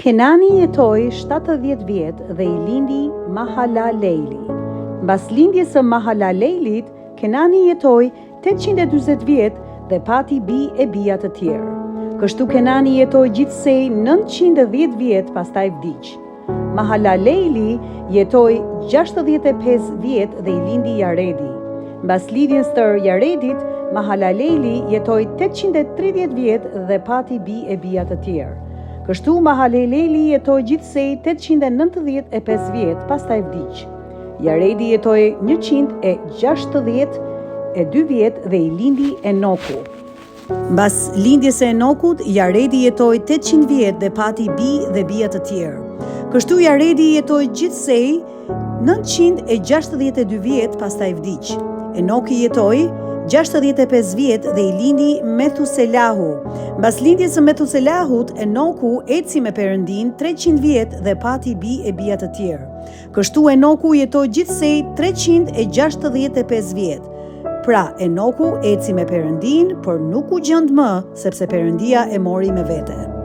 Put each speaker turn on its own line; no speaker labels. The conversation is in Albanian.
Kenani jetoi 70 vjet dhe I lindi Mahalaleli. Mbas lindjes së Mahalaleilit, Kenani jetoi 840 vjet dhe pati bi e bija të tjerë. Kështu Kenani jetoi gjithsej 910 vjet pastaj vdiq. Mahalaleili jetoi 65 vjet dhe I lindi Jaredi. Mbas lidhjes tër Jaredit, Mahalaleili jetoi 830 vjet dhe pati bi e bija të tjerë. Kështu Mahalaleili jetoi gjithsej 895 vjet, pastaj vdiq. Jaredi jetoi 162 vjet dhe I lindi Enoku. Mbas lindjes së Enokut, Jaredi jetoi 800 vjet dhe pati bi dhe bija të tjerë. Kështu Jaredi jetoi gjithsej 962 vjet, pastaj vdiq. Enoki jetoi 65 vjet dhe I lindi Methuselahu. Mbas lindjes së Methuselahut, Enoku eci me Perëndin 300 vjet dhe pati bi e bija të tjerë. Kështu Enoku jetoi gjithsej 365 vjet. Pra, Enoku eci me Perëndin, por nuk u gjend më, sepse Perëndia e mori me vete.